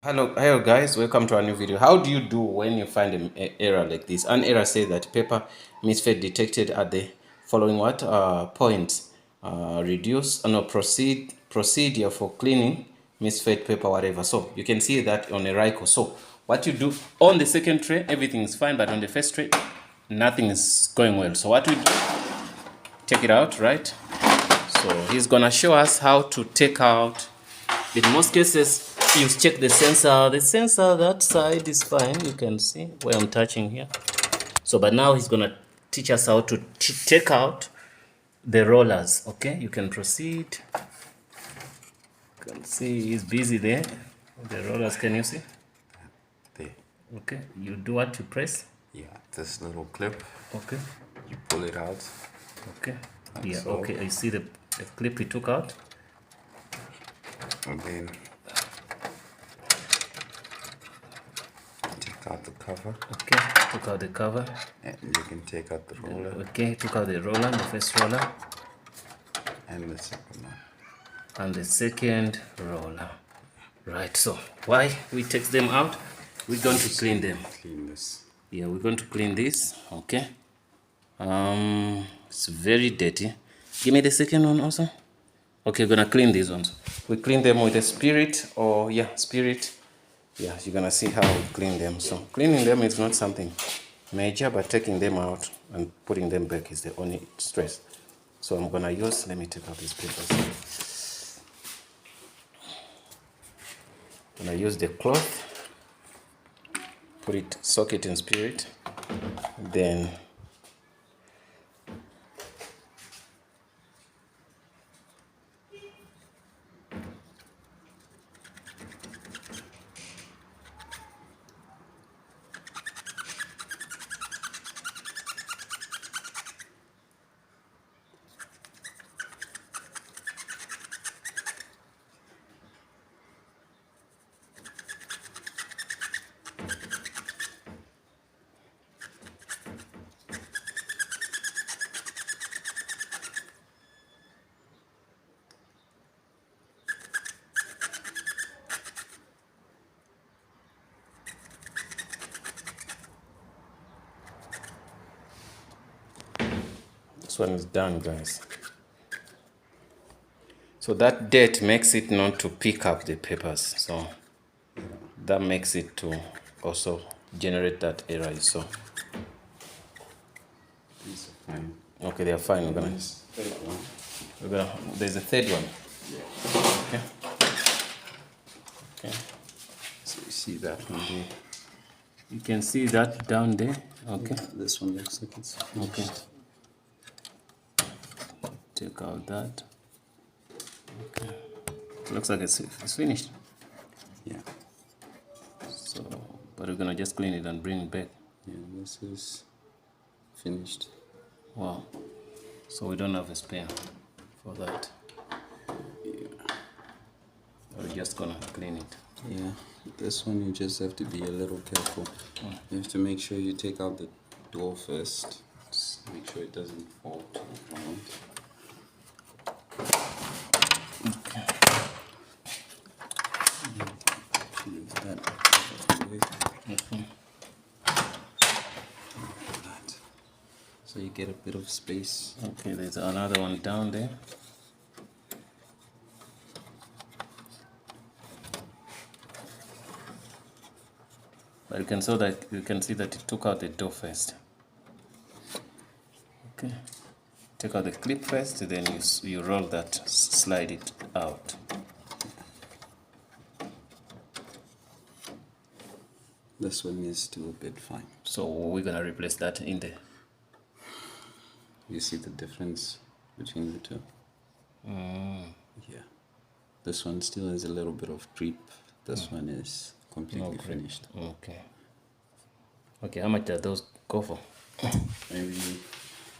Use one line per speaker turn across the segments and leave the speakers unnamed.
Hello guys, welcome to a new video. How do you do when you find an error like this? An error says that paper misfed detected at the following points. Reduce no procedure for cleaning misfed paper, whatever. So you can see that on a Ricoh. So what you do on the second tray, everything is fine, but on the first tray, nothing is going well. So what we do, take it out, right? So he's gonna show us how to take out. In most cases, you check the sensor. The sensor, that side is fine. You can see where I'm touching here. So, but now he's gonna teach us how to take out the rollers. Okay, you can proceed. You can see he's busy there. The rollers, can you see?
There.
Okay, you do what? You press?
Yeah, this little clip.
Okay.
You pull it out.
Okay.
Like
Yeah,
so.
okay. I see the clip he took out.
And then take out the cover.
Okay, took out the cover.
And you can take out the roller.
Okay, took out the roller, the first roller.
And the second one.
And the second roller. Right, so why we take them out? We're going to clean them.
Clean this.
Yeah, we're going to clean this. Okay. It's very dirty. Give me the second one also. Okay, we're gonna clean these ones. We clean them with a spirit or spirit. Yeah, you're gonna see how we clean them. So cleaning them is not something major, but taking them out and putting them back is the only stress. So I'm gonna use, let me take out these papers. I'm gonna use the cloth, soak it in spirit, then this one is done, guys. So that dirt makes it not to pick up the papers. So that makes it to also generate that error. So
These are fine.
okay, they are fine. There's a third one.
Yeah.
Okay. Okay.
So you see that one there.
You can see that down there. Okay.
Yeah, this one looks like it's finished.
Okay. Take out that. Okay. Looks like it's finished.
Yeah.
So, but we're gonna just clean it and bring it back.
Yeah, this is finished.
Wow. So we don't have a spare for that.
Yeah.
We're just gonna clean it.
Yeah, this one you just have to be a little careful. You have to make sure you take out the door first. Just make sure it doesn't fall to the ground.
Okay.
Leave that out of the way.
Okay.
Like that. So you get a bit of space.
Okay, there's another one down there. But you can see that it took out the door first. Okay. Take out the clip first, then you roll that, slide it out.
This one is still a bit fine.
So we're gonna replace that in there.
You see the difference between the two? Yeah. This one still has a little bit of creep. This one is completely finished.
Okay. Okay, how much do those go for?
Maybe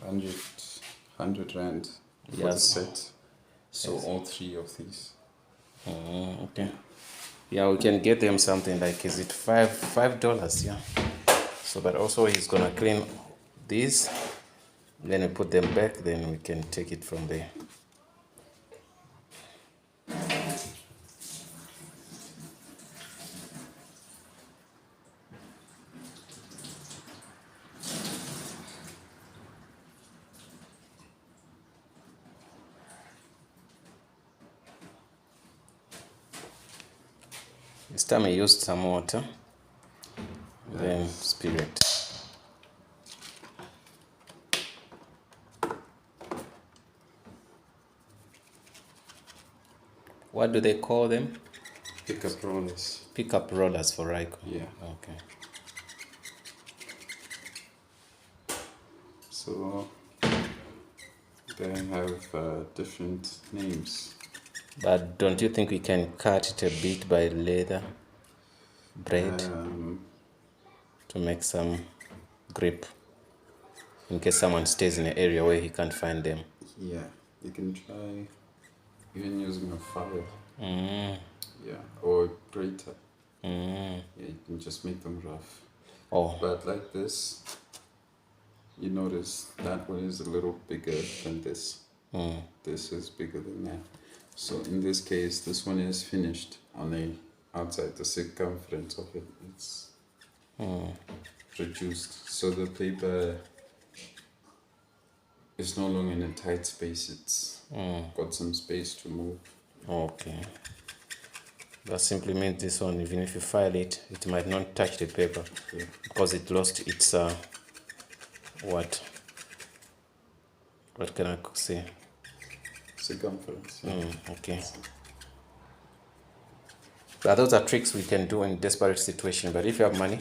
100 rand for the set. So all three of these.
Okay. Yeah, we can get them something like, is it $5? Yeah. So, but also he's gonna clean these, then we put them back, then we can take it from there. This time I used some water, then spirit. What do they call them?
Pickup rollers.
Pickup rollers for Ricoh.
Yeah.
Okay.
So they have different names.
But don't you think we can cut it a bit by leather bread to make some grip in case someone stays in an area where he can't find them?
Yeah, you can try even using a file. Yeah, or a grater. Yeah, you can just make them rough.
Oh,
But like this, you notice that one is a little bigger than this. This is bigger than that. So in this case, this one is finished on the outside, the circumference of it. It's reduced. So the paper is no longer in a tight space. It's got some space to move.
okay. That simply means this one, even if you file it, it might not touch the paper because it lost its, what can I say?
Circumference.
Okay. But those are tricks we can do in desperate situation. But if you have money,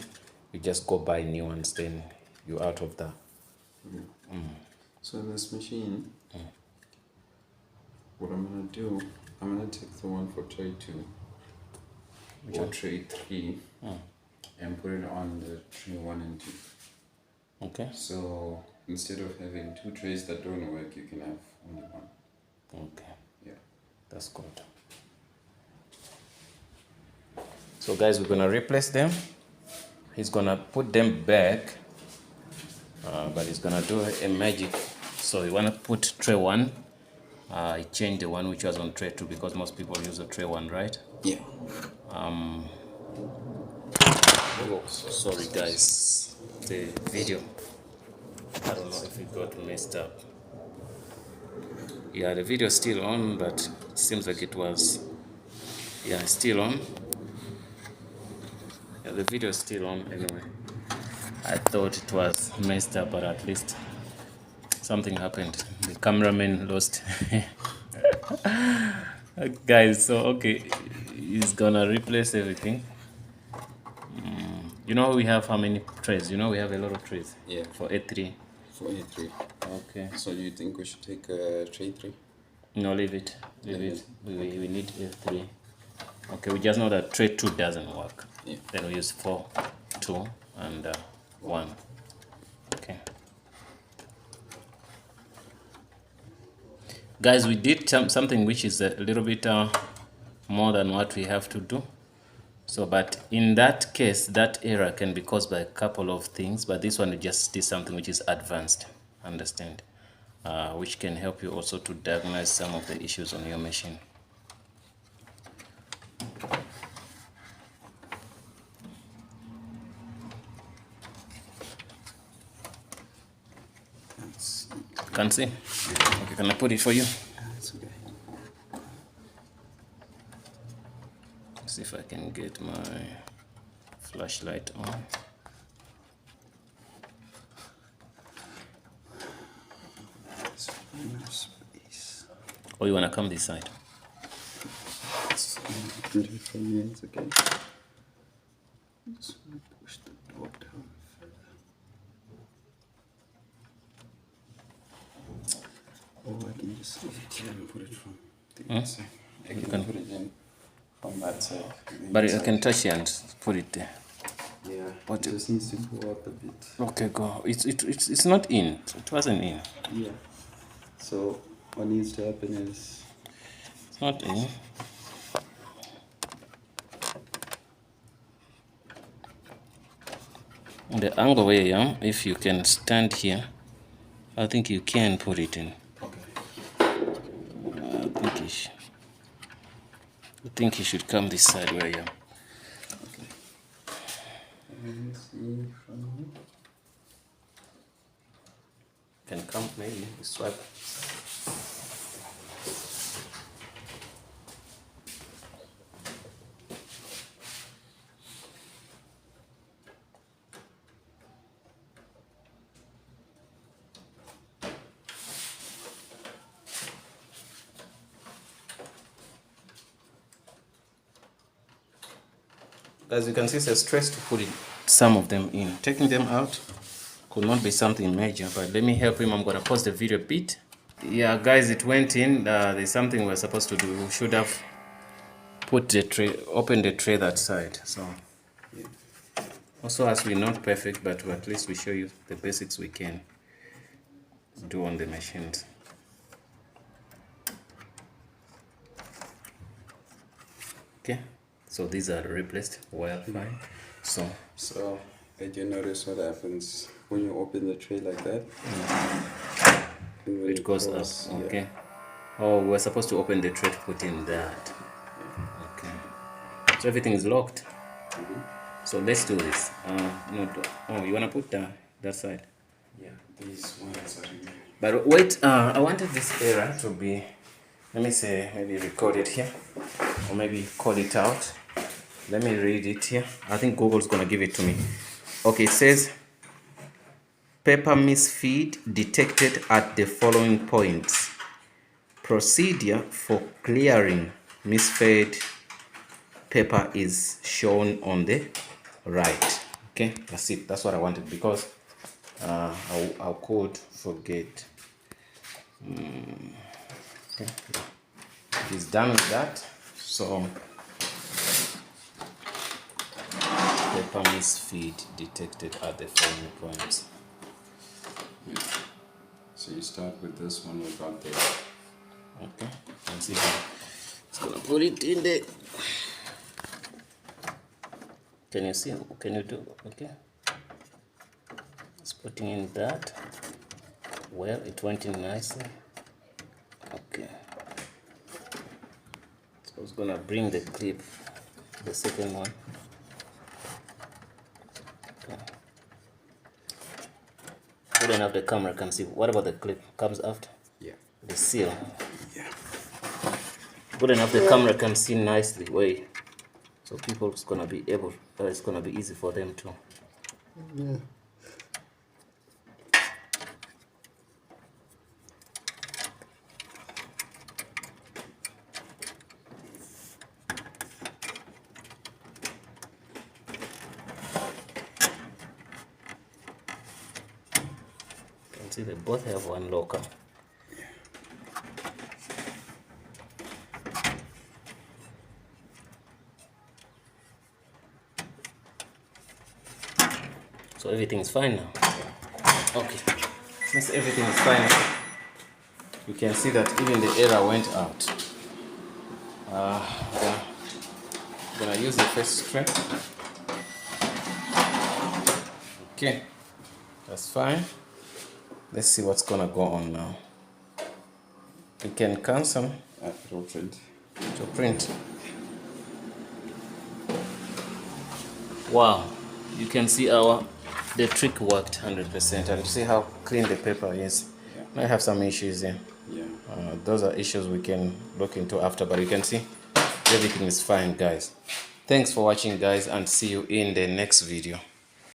you just go buy new ones, then you're out of that.
So in this machine, what I'm gonna do, I'm gonna take the one for tray 2 or tray 3 and put it on the tray 1 and 2.
Okay.
So instead of having 2 trays that don't work, you can have only one.
Okay.
Yeah.
That's good. So guys, we're gonna replace them. He's gonna put them back, but he's gonna do a magic. So you wanna put tray 1. I changed the one which was on tray 2 because most people use the tray 1, right?
Yeah.
Sorry guys, the video, I don't know if it got messed up. Yeah, the video is still on, but it seems like it was, yeah, still on. Yeah, the video is still on anyway. I thought it was messed up, but at least something happened. The cameraman lost. Guys, so okay, he's gonna replace everything. You know we have how many trays? You know we have a lot of trays.
Yeah.
For A3.
For A3.
Okay.
So you think we should take tray 3?
No, leave it. Leave it. We need A3. Okay, we just know that tray 2 doesn't work.
Yeah.
Then we use 4, 2, and 1. Okay. Guys, we did something which is a little bit more than what we have to do. So, but in that case, that error can be caused by a couple of things, but this one we just did something which is advanced, understand, which can help you also to diagnose some of the issues on your machine. Can't see? Okay, can I put it for you?
That's okay.
See if I can get my flashlight on.
Enough space.
Or you wanna come this side?
It's okay. Just want to push the block down further. Or I can just leave it here and put it from the other side. I can put it in from that side.
But I can touch it and put it there.
Yeah,
What
it just needs to go up a bit.
Okay, go. It's not in. It wasn't in.
Yeah. So what needs to happen is
It's not in. The angle where I am, if you can stand here, I think you can put it in.
okay.
I think he should come this side where I am.
Okay. And see from here.
Can come maybe swipe. As you can see, it's a stress to put some of them in. Taking them out could not be something major, but let me help him. I'm gonna pause the video a bit. Yeah, guys, it went in. There's something we're supposed to do. We should have put the tray, open the tray that side. So also, as we're not perfect, but at least we show you the basics we can do on the machines. Okay, so these are replaced well, fine. So
did you notice what happens when you open the tray like that?
it goes up. Okay. Oh, we're supposed to open the tray to put in that. Okay. So everything is locked. So let's do this. No, oh, you wanna put that side?
Yeah, these ones are in.
But wait, I wanted this error to be, let me say, maybe record it here, or maybe call it out. Let me read it here. I think Google's gonna give it to me. Okay, it says, paper misfeed detected at the following points. Procedure for clearing misfed paper is shown on the right. Okay, that's it. That's what I wanted, because I could forget. Okay. It's done with that. So paper misfeed detected at the following points.
So you start with this one we got there.
Okay, let's see how it's gonna put it in there. Can you see? Can you do? Okay, it's putting in that. Well, it went in nicely. Okay, so I was gonna bring the clip, the second one. Okay. Good enough the camera can see. What about the clip? Comes after?
Yeah.
The seal.
Yeah.
Good enough the camera can see nicely. Wait. So people is gonna be able, it's gonna be easy for them too.
Yeah.
You can see they both have one locker. So everything is fine now. Okay, since everything is fine, you can see that even the error went out. I'm gonna use the first strip. Okay, that's fine. Let's see what's gonna go on now. You can cancel
It'll print.
to print. Wow, you can see the trick worked 100%, and see how clean the paper is.
Yeah.
Might have some issues here.
Yeah.
Those are issues we can look into after, but you can see everything is fine, guys. Thanks for watching, guys, and see you in the next video.